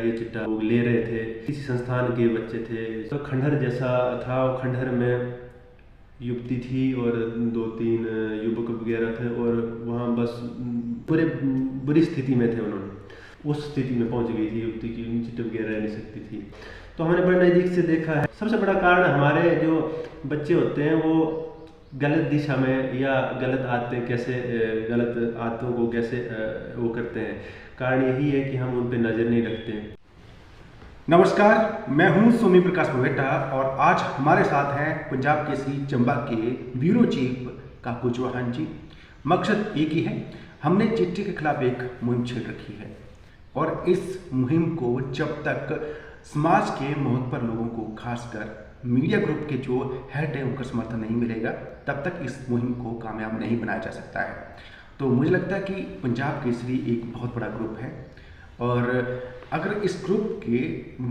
ये चिट्टा लोग ले रहे थे। किसी संस्थान के बच्चे थे, तो खंडहर जैसा था। खंडहर में युवती थी और 2-3 युवक वगैरह थे और वहाँ बस पूरे बुरी स्थिति में थे। उन्होंने उस स्थिति में पहुँच गई थी युवती की, चिट्टे वगैरह रह नहीं सकती थी। तो हमने बड़े नज़दीक से देखा है। सबसे बड़ा कारण हमारे जो बच्चे होते हैं वो गलत दिशा में या गलत आदतें कैसे गलत आदतों को कैसे वो करते हैं। कारण यही है कि हम उन पर नज़र नहीं रखते हैं। नमस्कार, मैं हूं सोमी प्रकाश भवेटा और आज हमारे साथ हैं पंजाब केसरी चंबा के ब्यूरो चीफ काकू चौहान जी। मकसद एक ही है, हमने चिट्टे के खिलाफ एक मुहिम छेड़ रखी है और इस मुहिम को जब तक समाज के महत्वपूर्ण लोगों को, खासकर मीडिया ग्रुप के जो हेड है, उनका समर्थन नहीं मिलेगा तब तक इस मुहिम को कामयाब नहीं बनाया जा सकता है। तो मुझे लगता है कि पंजाब केसरी एक बहुत बड़ा ग्रुप है और अगर इस ग्रुप के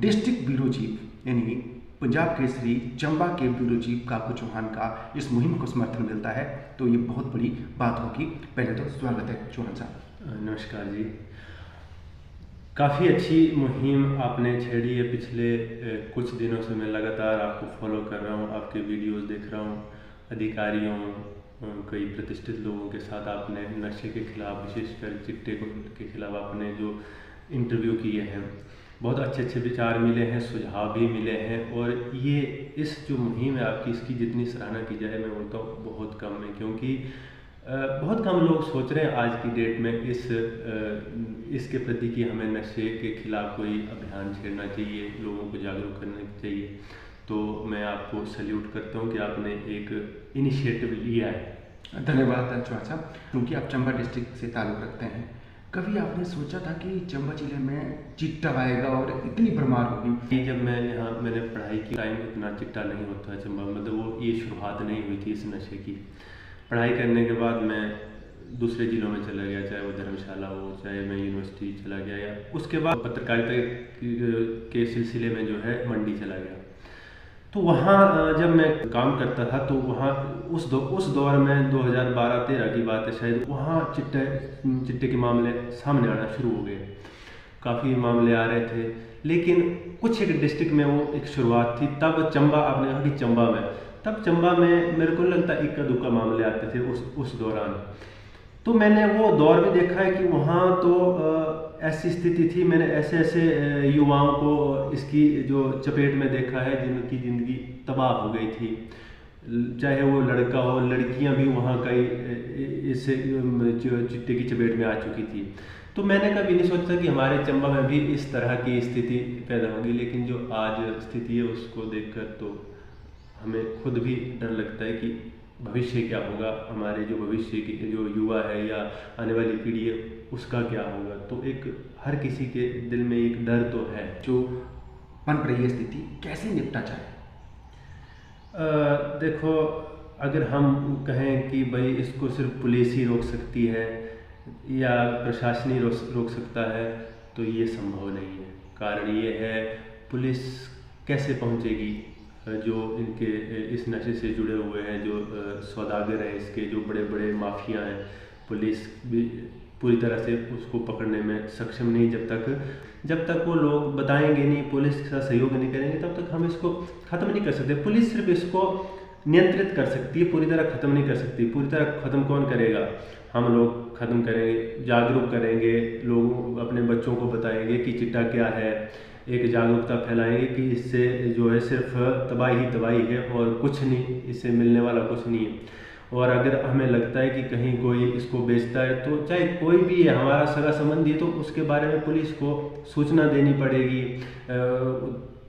डिस्ट्रिक्ट ब्यूरो चीफ यानी पंजाब केसरी चंबा के ब्यूरो चीफ काकू चौहान का इस मुहिम को समर्थन मिलता है तो ये बहुत बड़ी बात होगी। पहले तो स्वागत है चौहान साहब। नमस्कार जी। काफ़ी अच्छी मुहिम आपने छेड़ी है। पिछले कुछ दिनों से मैं लगातार आपको फॉलो कर रहा हूँ, आपके वीडियोस देख रहा हूँ। अधिकारियों, कई प्रतिष्ठित लोगों के साथ आपने नशे के खिलाफ, विशेषकर चिट्टे के खिलाफ आपने जो इंटरव्यू किए हैं, बहुत अच्छे अच्छे विचार मिले हैं, सुझाव भी मिले हैं। और ये इस जो मुहिम है आपकी, इसकी जितनी सराहना की जाए मैं बोलता हूँ बहुत कम है, क्योंकि बहुत कम लोग सोच रहे हैं आज की डेट में इसके प्रति कि हमें नशे के खिलाफ कोई अभियान छेड़ना चाहिए, लोगों को जागरूक करना चाहिए। तो मैं आपको सैल्यूट करता हूँ कि आपने एक इनिशिएटिव लिया है। धन्यवाद चौहान साहब। क्योंकि आप चंबा डिस्ट्रिक्ट से ताल्लुक़ रखते हैं, कभी आपने सोचा था कि चंबा जिले में चिट्टा आएगा और इतनी भरमार होगी? जब मैं यहाँ मैंने पढ़ाई की टाइम इतना चिट्टा नहीं होता है चंबा, मतलब वो ये शुरुआत नहीं हुई थी इस नशे की। पढ़ाई करने के बाद मैं दूसरे ज़िलों में चला गया, चाहे वो धर्मशाला हो, चाहे मैं यूनिवर्सिटी चला गया, या उसके बाद पत्रकारिता के सिलसिले में जो है मंडी चला गया। तो वहाँ जब मैं काम करता था तो वहाँ उस दौर में 2012-13 की बात है शायद, वहाँ चिट्टे के मामले सामने आना शुरू हो गए। काफ़ी मामले आ रहे थे, लेकिन कुछ एक डिस्ट्रिक्ट में वो एक शुरुआत थी। तब चंबा, आपने कहा कि चंबा में, तब चंबा में मेरे को लगता है इक्का दुक्का मामले आते थे उस दौरान। तो मैंने वो दौर भी देखा है कि वहाँ तो ऐसी स्थिति थी। मैंने ऐसे युवाओं को इसकी जो चपेट में देखा है जिनकी ज़िंदगी तबाह हो गई थी, चाहे वो लड़का हो, लड़कियाँ भी वहाँ कई इससे चिट्टे की चपेट में आ चुकी थी। तो मैंने कभी नहीं सोचा कि हमारे चंबा में भी इस तरह की स्थिति पैदा होगी, लेकिन जो आज स्थिति है उसको देखकर तो हमें खुद भी डर लगता है कि भविष्य क्या होगा, हमारे जो भविष्य की जो युवा है या आने वाली पीढ़ी है उसका क्या होगा। तो एक हर किसी के दिल में एक डर तो है। जो पनप रही है स्थिति, कैसे निपटा जाए? देखो, अगर हम कहें कि भाई इसको सिर्फ पुलिस ही रोक सकती है या प्रशासन ही रोक सकता है, तो ये संभव नहीं है। कारण ये है, पुलिस कैसे पहुंचेगी? जो इनके इस नशे से जुड़े हुए हैं, जो सौदागर हैं इसके, जो बड़े बड़े माफिया हैं, पुलिस भी पूरी तरह से उसको पकड़ने में सक्षम नहीं। जब तक वो लोग बताएंगे नहीं, पुलिस के साथ सहयोग नहीं करेंगे, तब तक हम इसको ख़त्म नहीं कर सकते। पुलिस सिर्फ इसको नियंत्रित कर सकती है, पूरी तरह ख़त्म नहीं कर सकती। पूरी तरह ख़त्म कौन करेगा? हम लोग ख़त्म करेंगे, जागरूक करेंगे, लोगों अपने बच्चों को बताएंगे कि चिट्टा क्या है, एक जागरूकता फैलाएंगे कि इससे जो है सिर्फ तबाही है और कुछ नहीं, इससे मिलने वाला कुछ नहीं है। और अगर हमें लगता है कि कहीं कोई इसको बेचता है, तो चाहे कोई भी है, हमारा सगा संबंधी है, तो उसके बारे में पुलिस को सूचना देनी पड़ेगी,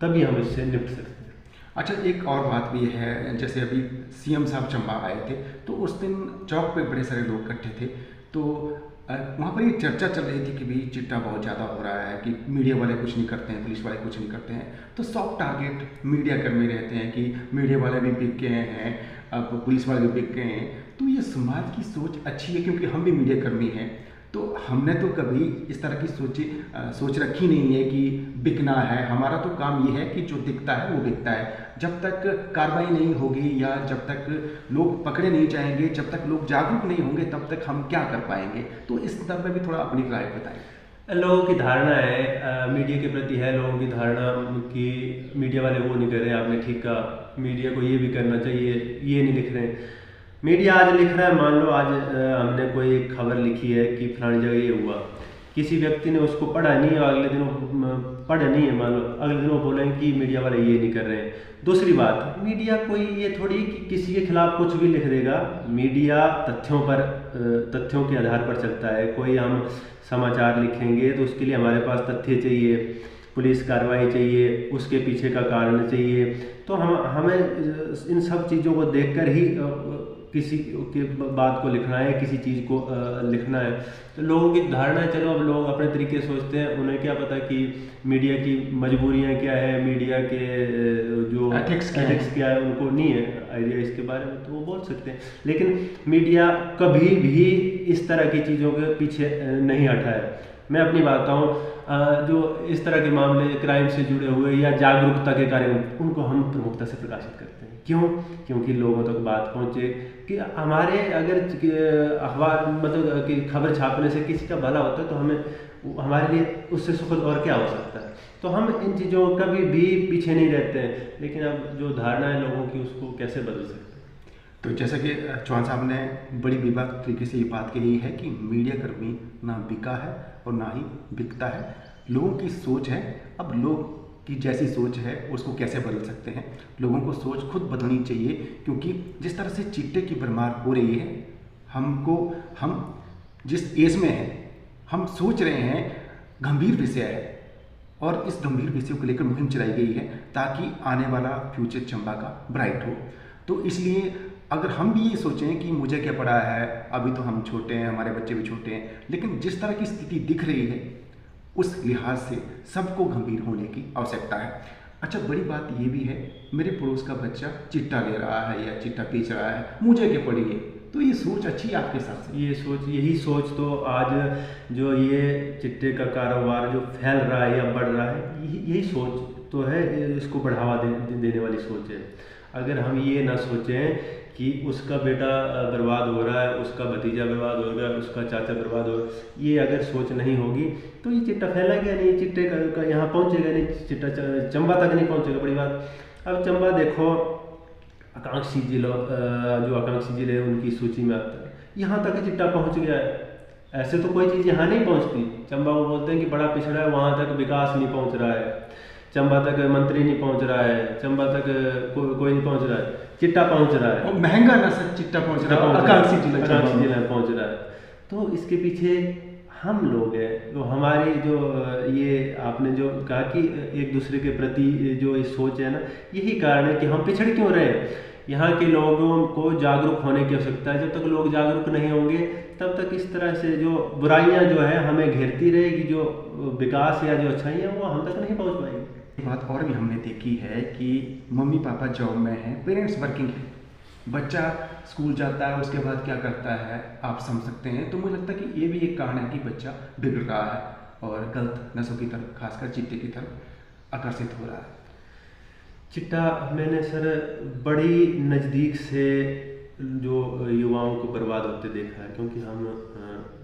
तभी हम इससे निपट सकते हैं। अच्छा, एक और बात भी है, जैसे अभी सीएम साहब चंबा आए थे तो उस दिन चौक पे बड़े सारे लोग इकट्ठे थे, तो वहाँ पर ये चर्चा चल रही थी कि भाई चिट्टा बहुत ज़्यादा हो रहा है, कि मीडिया वाले कुछ नहीं करते हैं, पुलिस वाले कुछ नहीं करते हैं। तो सॉफ्ट टारगेट मीडिया कर्मी रहते हैं कि मीडिया वाले भी बिक गए हैं, अब पुलिस वाले भी बिक गए हैं। तो ये समाज की सोच अच्छी है, क्योंकि हम भी मीडिया कर्मी हैं, तो हमने तो कभी इस तरह की सोच रखी नहीं है कि बिकना है। हमारा तो काम ये है कि जो दिखता है वो बिकता है। जब तक कार्रवाई नहीं होगी या जब तक लोग पकड़े नहीं जाएंगे, जब तक लोग जागरूक नहीं होंगे, तब तक हम क्या कर पाएंगे? तो इस संदर्भ में भी थोड़ा अपनी राय बताएं। लोगों की धारणा है मीडिया के प्रति है, लोगों की धारणा कि मीडिया वाले वो नहीं कर रहे, आपने ठीक कहा, मीडिया को ये भी करना चाहिए, ये नहीं लिख रहे हैं। मीडिया आज लिख रहा है, मान लो आज हमने कोई एक खबर लिखी है कि फलानी जगह ये हुआ, किसी व्यक्ति ने उसको पढ़ा नहीं है, अगले दिन पढ़ा नहीं है, मान लो अगले दिन वो बोलेंगे कि मीडिया वाले ये नहीं कर रहे हैं। दूसरी बात, मीडिया कोई ये थोड़ी कि किसी के खिलाफ कुछ भी लिख देगा। मीडिया तथ्यों के आधार पर चलता है। कोई हम समाचार लिखेंगे तो उसके लिए हमारे पास तथ्य चाहिए, पुलिस कार्रवाई चाहिए, उसके पीछे का कारण चाहिए। तो हमें इन सब चीज़ों को देखकर ही किसी के बात को लिखना है, किसी चीज़ को लिखना है। तो लोगों की धारणा है, चलो अब लोग अपने तरीके सोचते हैं, उन्हें क्या पता कि मीडिया की मजबूरियां क्या है, मीडिया के जो एथिक्स क्या है, उनको नहीं है आइडिया इसके बारे में, तो वो बोल सकते हैं। लेकिन मीडिया कभी भी इस तरह की चीज़ों के पीछे नहीं हटा है। मैं अपनी बात बताऊँ, जो इस तरह के मामले क्राइम से जुड़े हुए या जागरूकता के कार्यक्रम, उनको हम प्रमुखता से प्रकाशित करते हैं। क्यों? क्योंकि लोगों तक बात पहुँचे कि हमारे अगर अखबार मतलब कि खबर छापने से किसी का भला होता है तो हमें हमारे लिए उससे सुखद और क्या हो सकता है। तो हम इन चीज़ों कभी भी पीछे नहीं रहते हैं। लेकिन अब जो धारणा है लोगों की, उसको कैसे बदल सकते हैं? तो जैसा कि चौहान साहब ने बड़ी विभाग तरीके से ये बात कही है कि मीडिया कर्मी ना बिका है और ना ही बिकता है। लोगों की सोच है, अब लोग की जैसी सोच है उसको कैसे बदल सकते हैं? लोगों को सोच खुद बदलनी चाहिए, क्योंकि जिस तरह से चिट्टे की भरमार हो रही है, हम जिस एज में हैं, हम सोच रहे हैं गंभीर विषय है और इस गंभीर विषय को लेकर मुहिम चलाई गई है ताकि आने वाला फ्यूचर चंबा का ब्राइट हो। तो इसलिए अगर हम भी ये सोचें कि मुझे क्या पड़ा है, अभी तो हम छोटे हैं, हमारे बच्चे भी छोटे हैं, लेकिन जिस तरह की स्थिति दिख रही है उस लिहाज से सबको गंभीर होने की आवश्यकता है। अच्छा, बड़ी बात ये भी है, मेरे पड़ोस का बच्चा चिट्टा ले रहा है या चिट्टा बेच रहा है, मुझे क्या पड़ी है? तो ये सोच अच्छी है आपके हिसाब से? यही सोच तो आज जो ये चिट्टे का कारोबार जो फैल रहा है या बढ़ रहा है, यही सोच तो है, इसको बढ़ावा देने वाली सोच है। अगर हम ये ना सोचें कि उसका बेटा बर्बाद हो रहा है, उसका भतीजा बर्बाद हो गया, उसका चाचा बर्बाद हो रहा है, ये अगर सोच नहीं होगी तो ये चिट्टा फैलेगा नहीं, चिट्टे का यहाँ पहुँचेगा नहीं, चिट्टा चंबा तक नहीं पहुँचेगा। बड़ी बात, अब चंबा देखो, आकांक्षी जिलों जो आकांक्षी जिले हैं उनकी सूची में आता है, यहाँ तक चिट्टा पहुँच गया है। ऐसे तो कोई चीज़ यहाँ नहीं पहुँचती। चंबा को बोलते हैं कि बड़ा पिछड़ा है, वहाँ तक विकास नहीं पहुँच रहा है, चंबा तक मंत्री नहीं पहुँच रहा है, चंबा तक कोई नहीं पहुँच रहा है, चिट्टा पहुँच रहा है, और महंगा ना सर चिट्टा पहुँच रहा है, आकांक्षी जिला पहुँच रहा है। तो इसके पीछे हम लोग हैं, तो हमारी जो ये आपने जो कहा कि एक दूसरे के प्रति जो ये सोच है ना, यही कारण है कि हम पिछड़ क्यों रहे। यहाँ के लोगों को जागरूक होने की आवश्यकता है। जब तक लोग जागरूक नहीं होंगे तब तक इस तरह से जो बुराइयाँ जो है हमें घेरती रहेगी, जो विकास या जो अच्छाइयाँ वो हम तक नहीं पहुँच पाएंगी। बात और भी हमने देखी है कि मम्मी पापा जॉब में हैं, पेरेंट्स वर्किंग है, बच्चा स्कूल जाता है, उसके बाद क्या करता है आप समझ सकते हैं। तो मुझे लगता है कि ये भी एक कारण है कि बच्चा बिगड़ रहा है और गलत नशों की तरफ, खासकर चिट्टे की तरफ आकर्षित हो रहा है। चिट्टा मैंने सर बड़ी नज़दीक से जो युवाओं को बर्बाद होते देखा है, क्योंकि हम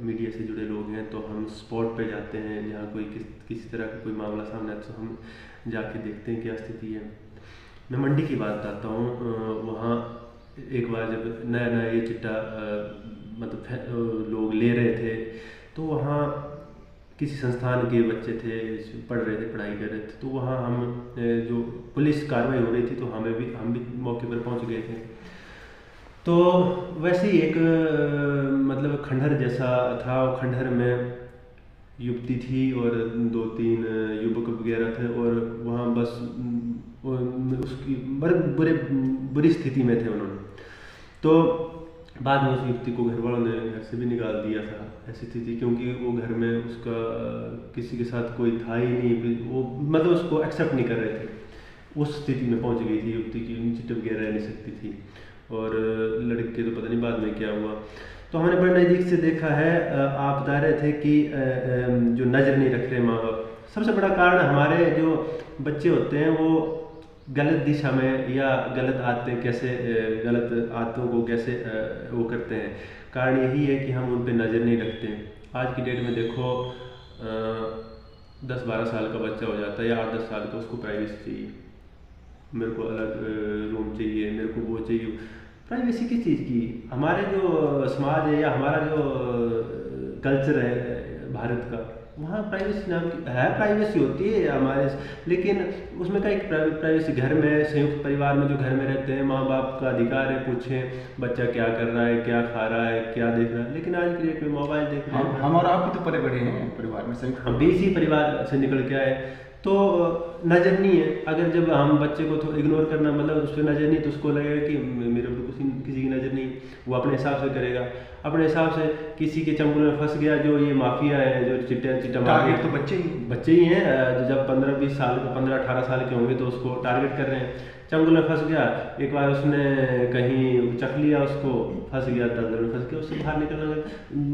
मीडिया से जुड़े लोग हैं, तो हम स्पॉट पे जाते हैं, जहाँ कोई किसी तरह का कोई मामला सामने आता है तो हम जाके देखते हैं क्या स्थिति है। मैं मंडी की बात बताता हूँ, वहाँ एक बार जब नया नया ये चिट्टा मतलब लोग ले रहे थे, तो वहाँ किसी संस्थान के बच्चे थे, पढ़ रहे थे, पढ़ाई कर रहे थे, तो वहाँ हम जो पुलिस कार्रवाई हो रही थी तो हम भी मौके पर पहुँच गए थे। तो वैसे ही एक मतलब खंडहर जैसा था, खंडहर में युवती थी और 2-3 युवक वगैरह थे, और वहाँ बस उसकी बुरी स्थिति में थे उन्होंने। तो बाद में उस युवती को घर वालों ने घर से भी निकाल दिया था, ऐसी स्थिति, क्योंकि वो घर में उसका किसी के साथ कोई था ही नहीं, वो मतलब उसको एक्सेप्ट नहीं कर रहे थे। उस स्थिति में पहुंच गई थी युवती की, चिट्टे वगैरह रह नहीं सकती थी, और लड़के तो पता नहीं बाद में क्या हुआ। तो हमने बड़े नज़दीक से देखा है। आप बता रहे थे कि जो नज़र नहीं रख रहे माँ बाप, सबसे बड़ा कारण हमारे जो बच्चे होते हैं वो गलत दिशा में या गलत आदतें कैसे गलत आदतों को कैसे वो करते हैं। कारण यही है कि हम उन पर नज़र नहीं रखते हैं। आज की डेट में देखो, 10-12 साल का बच्चा हो जाता है या 8-10 साल का, उसको प्राइवेसी चाहिए, मेरे को अलग रूम चाहिए, मेरे को वो चाहिए। प्राइवेसी किस चीज़ की? हमारे जो समाज है या हमारा जो कल्चर है भारत का, वहाँ प्राइवेसी नाम की है, प्राइवेसी होती है हमारे, लेकिन उसमें का एक प्राइवेसी घर में, संयुक्त परिवार में जो घर में रहते हैं, माँ बाप का अधिकार है पूछें बच्चा क्या कर रहा है, क्या खा रहा है, क्या देख रहा है। लेकिन आज की डेट में मोबाइल देख रहे हैं। हम और आप भी तो पले बड़े हैं परिवार में, संयुक्त हम भी इसी परिवार से निकल के आए, तो नज़र नहीं है। अगर जब हम बच्चे को तो इग्नोर करना, मतलब उस पर नज़र नहीं, तो उसको लगेगा कि मेरे ऊपर किसी की नज़र नहीं, वो अपने हिसाब से करेगा, अपने हिसाब से। किसी के चंगुल में फंस गया, जो ये माफिया है, जो चिट्टा मार, तो बच्चे ही हैं। जब 15-20 साल, 15-18 साल के होंगे तो उसको टारगेट कर रहे हैं। चंगुल में फंस गया, एक बार उसने कहीं चख लिया, उसको फंस गया, दलदल में फंस गया, उससे बाहर निकलना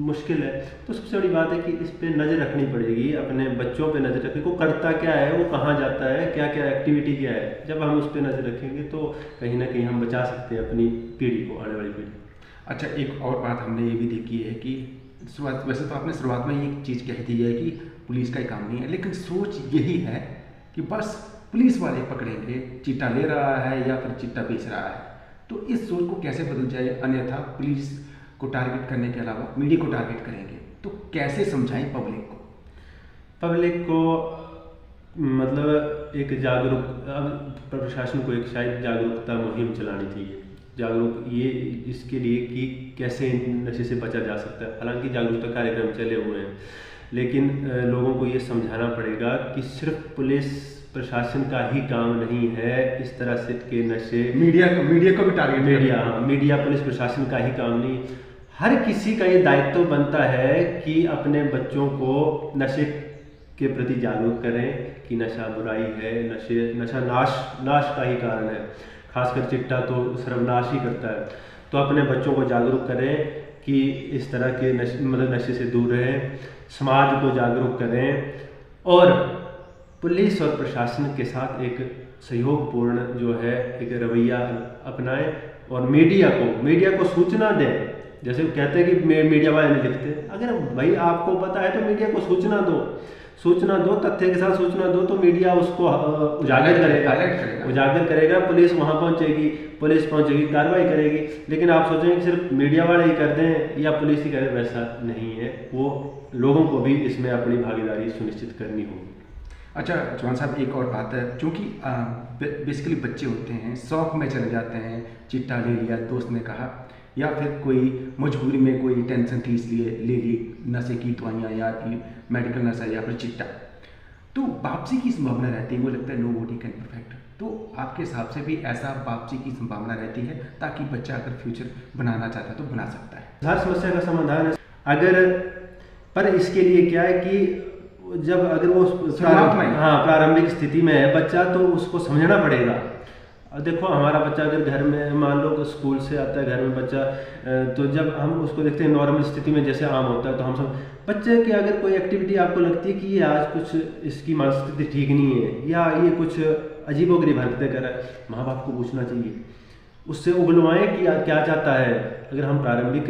मुश्किल है। तो सबसे बड़ी बात है कि इस पे नज़र रखनी पड़ेगी, अपने बच्चों पे नज़र रखनी, वो करता क्या है, वो कहाँ जाता है, क्या क्या एक्टिविटी क्या है। जब हम उस पर नज़र रखेंगे तो कहीं ना कहीं हम बचा सकते हैं अपनी पीढ़ी को, आने वाली पीढ़ी। अच्छा, एक और बात हमने ये भी देखी है कि वैसे तो आपने शुरुआत में एक चीज़ कह दी है कि पुलिस का ही काम नहीं है, लेकिन सोच यही है कि बस पुलिस वाले पकड़ेंगे, चिट्टा ले रहा है या फिर चिट्टा बेच रहा है। तो इस सोच को कैसे बदल जाए? अन्यथा पुलिस को टारगेट करने के अलावा मीडिया को टारगेट करेंगे, तो कैसे समझाएं पब्लिक को? मतलब एक जागरूक, प्रशासन को एक शायद जागरूकता मुहिम चलानी चाहिए, जागरूक ये इसके लिए कि कैसे नशे से बचा जा सकता है। हालांकि जागरूकता कार्यक्रम चले हुए हैं, लेकिन लोगों को ये समझाना पड़ेगा कि सिर्फ पुलिस प्रशासन का ही काम नहीं है इस तरह से के नशे, मीडिया को भी टारगेट, मीडिया पुलिस प्रशासन का ही काम नहीं, हर किसी का ये दायित्व बनता है कि अपने बच्चों को नशे के प्रति जागरूक करें कि नशा बुराई है, नशा नाश का ही कारण है। खासकर चिट्टा तो सर्वनाश ही करता है। तो अपने बच्चों को जागरूक करें कि इस तरह के नशे से दूर रहें, समाज को जागरूक करें, और पुलिस और प्रशासन के साथ एक सहयोगपूर्ण जो है एक रवैया अपनाएं, और मीडिया को सूचना दें। जैसे कहते हैं कि मीडिया वाले नहीं लिखते, अगर भाई आपको पता है तो मीडिया को सूचना दो, तथ्य के साथ सूचना दो, तो मीडिया उसको उजागर करेगा, पुलिस वहाँ पहुँचेगी, कार्रवाई करेगी। लेकिन आप सोचेंगे कि सिर्फ मीडिया वाले ही कर दें या पुलिस ही करे, वैसा नहीं है। वो लोगों को भी इसमें अपनी भागीदारी सुनिश्चित करनी होगी। अच्छा चौहान साहब, एक और बात है, क्योंकि बेसिकली बच्चे होते हैं, शौक में चले जाते हैं, चिट्टा ले लिया दोस्त ने कहा, या फिर कोई मजबूरी में कोई टेंशन थी इसलिए ले ली नशे की दवाइयाँ या मेडिकल नशा या फिर चिट्टा, तो वापसी की संभावना रहती है। वो लगता है नोबडी कैन परफेक्ट। तो आपके हिसाब से भी ऐसा वापसी की संभावना रहती है, ताकि बच्चा अगर फ्यूचर बनाना चाहता है तो बना सकता है। हर समस्या का समाधान है, अगर पर इसके लिए क्या है कि जब अगर वो प्रारंभिक स्थिति में है बच्चा, तो उसको समझना पड़ेगा। अब देखो, हमारा बच्चा अगर घर में, मान लो स्कूल से आता है, घर में बच्चा, तो जब हम उसको देखते हैं नॉर्मल स्थिति में जैसे आम होता है, तो हम सब बच्चे की अगर कोई एक्टिविटी आपको लगती है कि ये आज कुछ इसकी मानसिक स्थिति ठीक नहीं है या ये कुछ अजीबोगरीब हरकतें कर रहा है, माँ बाप को पूछना चाहिए, उससे उगलवाएं कि क्या चाहता है। अगर हम प्रारंभिक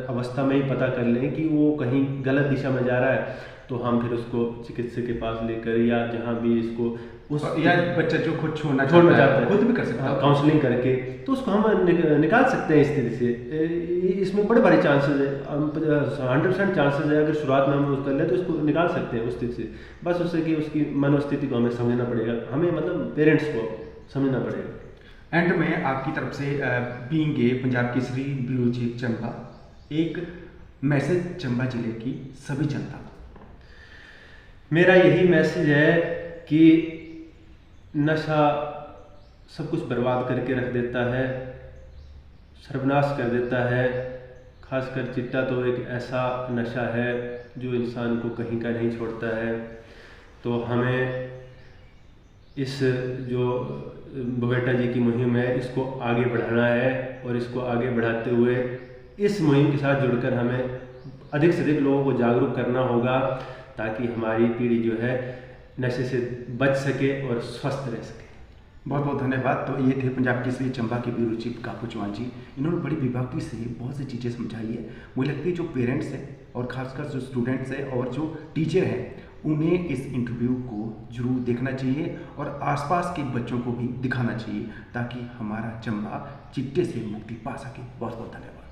अवस्था में ही पता कर लें कि वो कहीं गलत दिशा में जा रहा है, तो हम फिर उसको चिकित्सक के पास लेकर, या जहाँ भी इसको या बच्चा जो खुद छोड़ना चाहता है खुद भी कर सकता है, काउंसलिंग करके, तो उसको हम निकाल सकते हैं इस स्थिति से। इसमें बड़े बड़े चांसेस है, 100% चांसेस है। अगर शुरुआत में हम उसको कर ले तो उसको निकाल सकते हैं उस स्थिति से। बस उससे कि उसकी मनोस्थिति को हमें समझना पड़ेगा, हमें मतलब पेरेंट्स को समझना पड़ेगा। एंड में आपकी तरफ से being a Punjab Kesari bureau chief Chamba, एक मैसेज चंबा जिले की सभी जनता को। मेरा यही मैसेज है कि नशा सब कुछ बर्बाद करके रख देता है, सर्वनाश कर देता है। खासकर चिट्टा तो एक ऐसा नशा है जो इंसान को कहीं का नहीं छोड़ता है। तो हमें इस जो बवेटा जी की मुहिम है, इसको आगे बढ़ाना है, और इसको आगे बढ़ाते हुए इस मुहिम के साथ जुड़कर हमें अधिक से अधिक लोगों को जागरूक करना होगा, ताकि हमारी पीढ़ी जो है नशे से बच सके और स्वस्थ रह सके। बहुत बहुत धन्यवाद। तो ये थे पंजाब केसरी चंबा के ब्यूरो चीफ काकू चौहान जी। इन्होंने बड़ी विभागी से बहुत सी चीज़ें समझाई है। मुझे लगती है जो पेरेंट्स हैं और खासकर जो स्टूडेंट्स हैं और जो टीचर हैं, उन्हें इस इंटरव्यू को जरूर देखना चाहिए और आसपास के बच्चों को भी दिखाना चाहिए ताकि हमारा चंबा चिट्टे से मुक्ति पा सके। बहुत बहुत धन्यवाद।